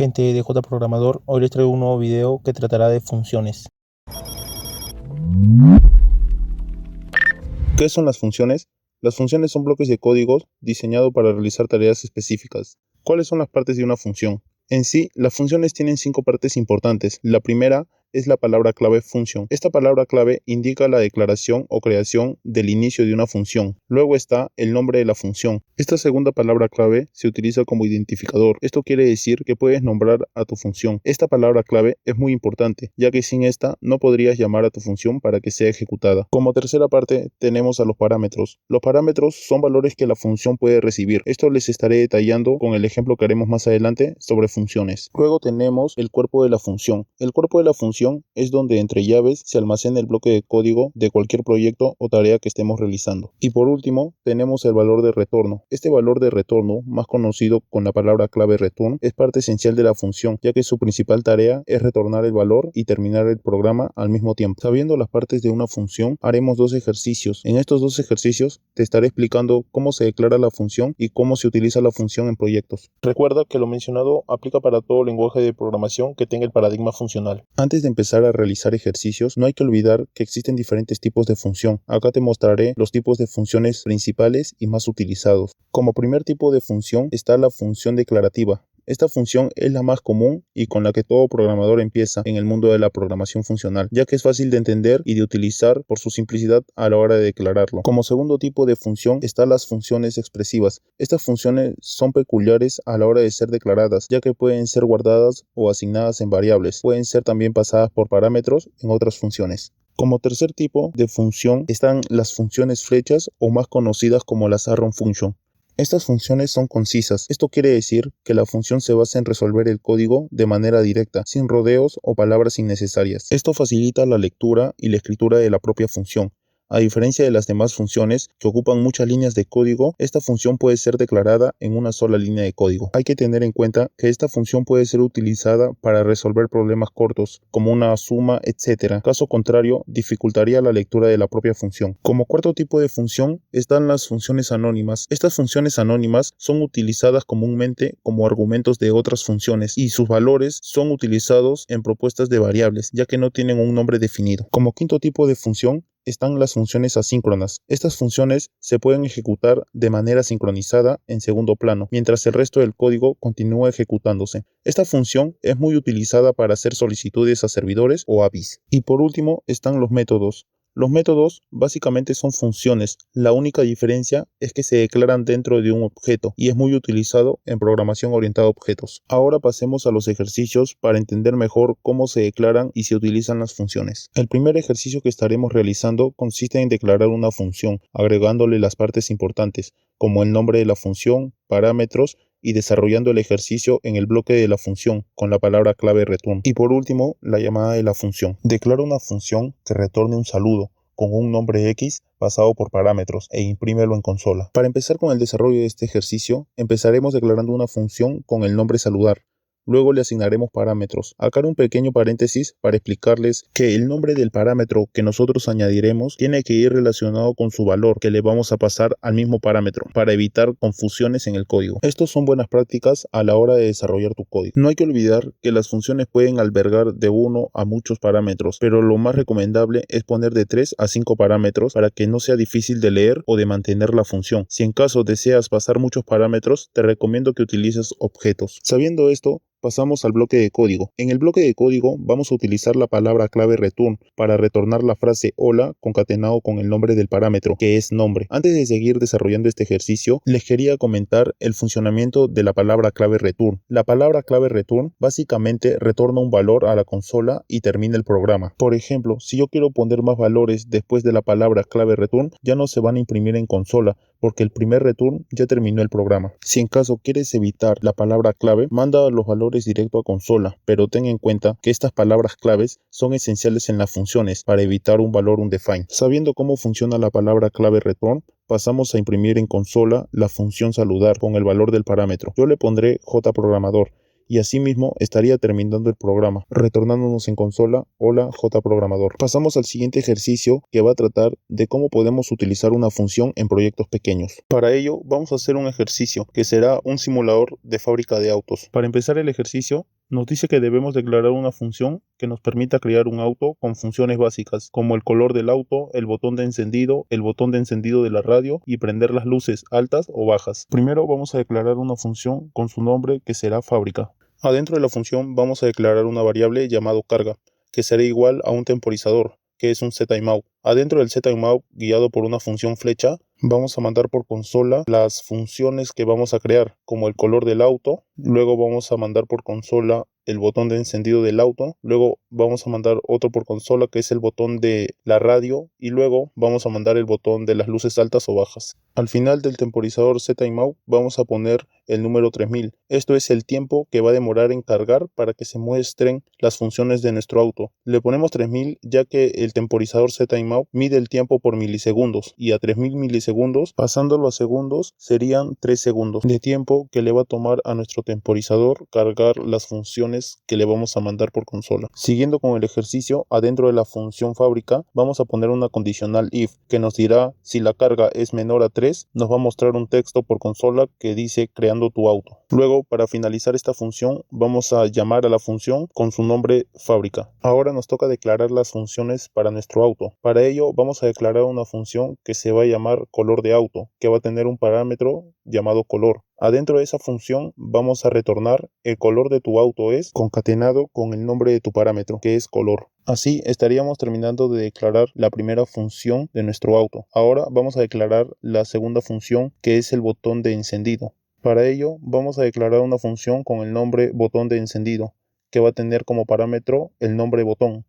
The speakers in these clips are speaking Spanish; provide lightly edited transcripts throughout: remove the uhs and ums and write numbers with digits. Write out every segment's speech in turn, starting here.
Gente de J Programador, hoy les traigo un nuevo video que tratará de funciones. ¿Qué son las funciones? Las funciones son bloques de código diseñados para realizar tareas específicas. ¿Cuáles son las partes de una función? En sí, las funciones tienen 5 partes importantes. La primera es la palabra clave function. Esta palabra clave indica la declaración o creación del inicio de una función. Luego está el nombre de la función. Esta segunda palabra clave se utiliza como identificador. Esto quiere decir que puedes nombrar a tu función. Esta palabra clave es muy importante, ya que sin esta no podrías llamar a tu función para que sea ejecutada. Como tercera parte tenemos a los parámetros. Los parámetros son valores que la función puede recibir. Esto les estaré detallando con el ejemplo que haremos más adelante sobre funciones. Luego tenemos el cuerpo de la función. El cuerpo de la función es donde entre llaves se almacena el bloque de código de cualquier proyecto o tarea que estemos realizando. Y por último tenemos el valor de retorno. Este valor de retorno, más conocido con la palabra clave return, es parte esencial de la función, ya que su principal tarea es retornar el valor y terminar el programa al mismo tiempo. Sabiendo las partes de una función, haremos 2 ejercicios. En estos 2 ejercicios te estaré explicando cómo se declara la función y cómo se utiliza la función en proyectos. Recuerda que lo mencionado aplica para todo lenguaje de programación que tenga el paradigma funcional. Antes de empezar a realizar ejercicios, no hay que olvidar que existen diferentes tipos de función. Acá te mostraré los tipos de funciones principales y más utilizados. Como primer tipo de función está la función declarativa. Esta función es la más común y con la que todo programador empieza en el mundo de la programación funcional, ya que es fácil de entender y de utilizar por su simplicidad a la hora de declararlo. Como segundo tipo de función están las funciones expresivas. Estas funciones son peculiares a la hora de ser declaradas, ya que pueden ser guardadas o asignadas en variables. Pueden ser también pasadas por parámetros en otras funciones. Como tercer tipo de función están las funciones flechas o más conocidas como las arrow function. Estas funciones son concisas. Esto quiere decir que la función se basa en resolver el código de manera directa, sin rodeos o palabras innecesarias. Esto facilita la lectura y la escritura de la propia función. A diferencia de las demás funciones que ocupan muchas líneas de código, esta función puede ser declarada en una sola línea de código. Hay que tener en cuenta que esta función puede ser utilizada para resolver problemas cortos, como una suma, etc. Caso contrario, dificultaría la lectura de la propia función. Como cuarto tipo de función están las funciones anónimas. Estas funciones anónimas son utilizadas comúnmente como argumentos de otras funciones y sus valores son utilizados en propuestas de variables, ya que no tienen un nombre definido. Como quinto tipo de función están las funciones asíncronas. Estas funciones se pueden ejecutar de manera sincronizada en segundo plano, mientras el resto del código continúa ejecutándose. Esta función es muy utilizada para hacer solicitudes a servidores o APIs. Y por último están los métodos. Los métodos básicamente son funciones. La única diferencia es que se declaran dentro de un objeto y es muy utilizado en programación orientada a objetos. Ahora pasemos a los ejercicios para entender mejor cómo se declaran y se utilizan las funciones. El primer ejercicio que estaremos realizando consiste en declarar una función, agregándole las partes importantes, como el nombre de la función, parámetros, y desarrollando el ejercicio en el bloque de la función con la palabra clave return. Y por último, la llamada de la función. Declara una función que retorne un saludo con un nombre X pasado por parámetros e imprímelo en consola. Para empezar con el desarrollo de este ejercicio, empezaremos declarando una función con el nombre saludar. Luego le asignaremos parámetros. Acá haré un pequeño paréntesis para explicarles que el nombre del parámetro que nosotros añadiremos tiene que ir relacionado con su valor que le vamos a pasar al mismo parámetro para evitar confusiones en el código. Estos son buenas prácticas a la hora de desarrollar tu código. No hay que olvidar que las funciones pueden albergar de 1 a muchos parámetros, pero lo más recomendable es poner de 3 a 5 parámetros para que no sea difícil de leer o de mantener la función. Si en caso deseas pasar muchos parámetros, te recomiendo que utilices objetos. Sabiendo esto, pasamos al bloque de código. En el bloque de código vamos a utilizar la palabra clave return para retornar la frase hola concatenado con el nombre del parámetro, que es nombre. Antes de seguir desarrollando este ejercicio, les quería comentar el funcionamiento de la palabra clave return. La palabra clave return básicamente retorna un valor a la consola y termina el programa. Por ejemplo, si yo quiero poner más valores después de la palabra clave return, ya no se van a imprimir en consola, porque el primer return ya terminó el programa. Si en caso quieres evitar la palabra clave, manda los valores directo a consola, pero ten en cuenta que estas palabras claves son esenciales en las funciones para evitar un valor undefined. Sabiendo cómo funciona la palabra clave return, pasamos a imprimir en consola la función saludar con el valor del parámetro. Yo le pondré JProgramador y asimismo estaría terminando el programa, retornándonos en consola "Hola JProgramador". Pasamos al siguiente ejercicio, que va a tratar de cómo podemos utilizar una función en proyectos pequeños. Para ello vamos a hacer un ejercicio que será un simulador de fábrica de autos. Para empezar el ejercicio, nos dice que debemos declarar una función que nos permita crear un auto con funciones básicas, como el color del auto, el botón de encendido de la radio y prender las luces altas o bajas. Primero vamos a declarar una función con su nombre, que será fábrica. Adentro de la función vamos a declarar una variable llamado carga, que será igual a un temporizador, que es un ztimeout. Adentro del ztimeout, guiado por una función flecha, vamos a mandar por consola las funciones que vamos a crear, como el color del auto. Luego vamos a mandar por consola el botón de encendido del auto. Luego vamos a mandar otro por consola, que es el botón de la radio. Y luego vamos a mandar el botón de las luces altas o bajas. Al final del temporizador ztimeout vamos a poner el número 3000. Esto es el tiempo que va a demorar en cargar para que se muestren las funciones de nuestro auto. Le ponemos 3000 ya que el temporizador ztimeout mide el tiempo por milisegundos, y a 3000 milisegundos, pasándolo a segundos, serían 3 segundos de tiempo que le va a tomar a nuestro temporizador cargar las funciones que le vamos a mandar por consola. Siguiendo con el ejercicio, adentro de la función fábrica vamos a poner una condicional if, que nos dirá si la carga es menor a 3, nos va a mostrar un texto por consola que dice creando tu auto. Luego, para finalizar esta función, vamos a llamar a la función con su nombre fábrica. Ahora nos toca declarar las funciones para nuestro auto. Para ello vamos a declarar una función que se va a llamar color de auto, que va a tener un parámetro llamado color. Adentro de esa función vamos a retornar el color de tu auto es concatenado con el nombre de tu parámetro, que es color. Así estaríamos terminando de declarar la primera función de nuestro auto. Ahora vamos a declarar la segunda función, que es el botón de encendido. Para ello vamos a declarar una función con el nombre botón de encendido, que va a tener como parámetro el nombre botón.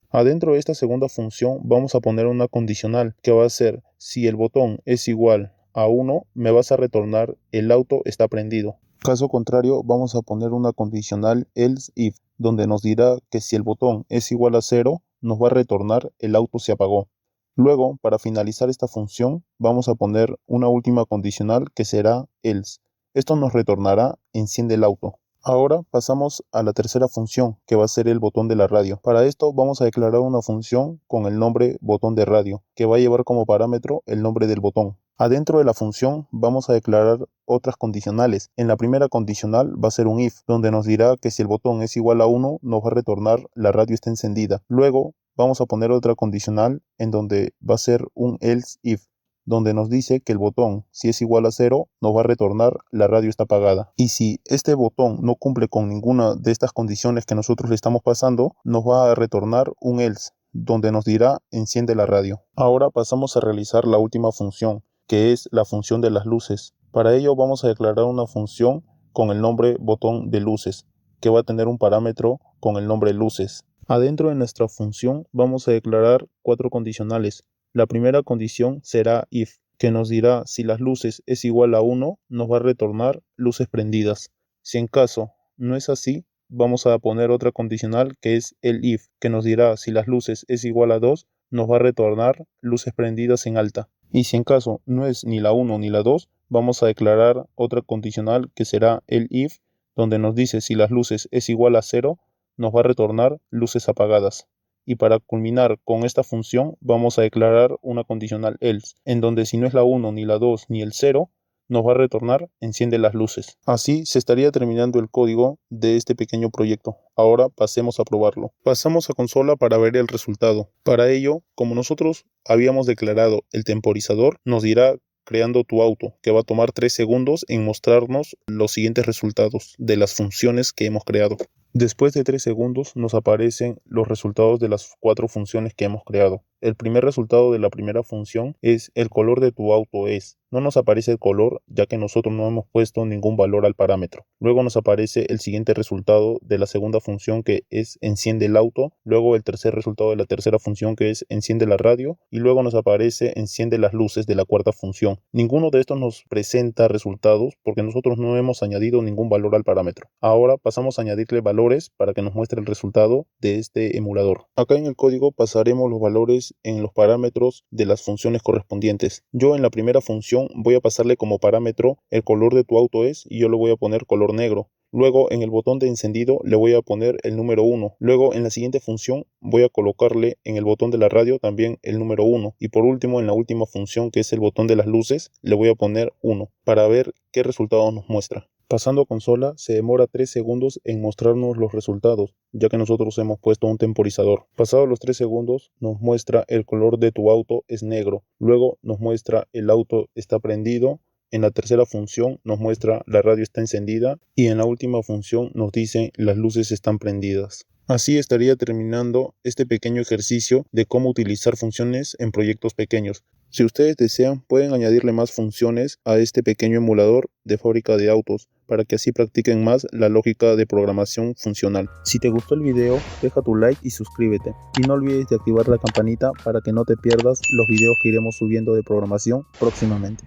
Adentro de esta segunda función vamos a poner una condicional, que va a ser: si el botón es igual a 1, me vas a retornar el auto está prendido. Caso contrario, vamos a poner una condicional else if, donde nos dirá que si el botón es igual a 0, nos va a retornar el auto se apagó. Luego, para finalizar esta función, vamos a poner una última condicional, que será else. Esto nos retornará enciende el auto. Ahora pasamos a la tercera función, que va a ser el botón de la radio. Para esto vamos a declarar una función con el nombre botón de radio, que va a llevar como parámetro el nombre del botón. Adentro de la función vamos a declarar otras condicionales. En la primera condicional va a ser un if, donde nos dirá que si el botón es igual a 1, nos va a retornar la radio está encendida. Luego vamos a poner otra condicional en donde va a ser un else if, donde nos dice que el botón, si es igual a 0, nos va a retornar la radio está apagada. Y si este botón no cumple con ninguna de estas condiciones que nosotros le estamos pasando, nos va a retornar un else, donde nos dirá enciende la radio. Ahora pasamos a realizar la última función, que es la función de las luces. Para ello vamos a declarar una función con el nombre botón de luces, que va a tener un parámetro con el nombre luces. Adentro de nuestra función vamos a declarar 4 condicionales. La primera condición será if, que nos dirá si las luces es igual a 1, nos va a retornar luces prendidas. Si en caso no es así, vamos a poner otra condicional, que es el if, que nos dirá si las luces es igual a 2, nos va a retornar luces prendidas en alta. Y si en caso no es ni la 1 ni la 2, vamos a declarar otra condicional, que será el if, donde nos dice si las luces es igual a 0, nos va a retornar luces apagadas. Y para culminar con esta función vamos a declarar una condicional else, en donde si no es la 1 ni la 2 ni el 0, nos va a retornar enciende las luces. Así se estaría terminando el código de este pequeño proyecto. Ahora pasemos a probarlo. Pasamos a consola para ver el resultado. Para ello, como nosotros habíamos declarado el temporizador, nos dirá creando tu auto, que va a tomar 3 segundos en mostrarnos los siguientes resultados de las funciones que hemos creado. Después de 3 segundos nos aparecen los resultados de las 4 funciones que hemos creado. El primer resultado de la primera función es el color de tu auto es. No nos aparece el color ya que nosotros no hemos puesto ningún valor al parámetro. Luego nos aparece el siguiente resultado de la segunda función, que es enciende el auto. Luego el tercer resultado de la tercera función, que es enciende la radio. Y luego nos aparece enciende las luces de la cuarta función. Ninguno de estos nos presenta resultados porque nosotros no hemos añadido ningún valor al parámetro. Ahora pasamos a añadirle valores para que nos muestre el resultado de este emulador. Acá en el código pasaremos los valores funciones en los parámetros de las funciones correspondientes. Yo en la primera función voy a pasarle como parámetro el color de tu auto es y yo le voy a poner color negro. Luego en el botón de encendido le voy a poner el número 1. Luego en la siguiente función voy a colocarle en el botón de la radio también el número 1. Y por último en la última función, que es el botón de las luces, le voy a poner 1 para ver qué resultado nos muestra. Pasando a consola, se demora 3 segundos en mostrarnos los resultados, ya que nosotros hemos puesto un temporizador. Pasados los 3 segundos, nos muestra el color de tu auto es negro. Luego nos muestra el auto está prendido. En la tercera función nos muestra la radio está encendida. Y en la última función nos dice las luces están prendidas. Así estaría terminando este pequeño ejercicio de cómo utilizar funciones en proyectos pequeños. Si ustedes desean, pueden añadirle más funciones a este pequeño emulador de fábrica de autos para que así practiquen más la lógica de programación funcional. Si te gustó el video, deja tu like y suscríbete. Y no olvides de activar la campanita para que no te pierdas los videos que iremos subiendo de programación próximamente.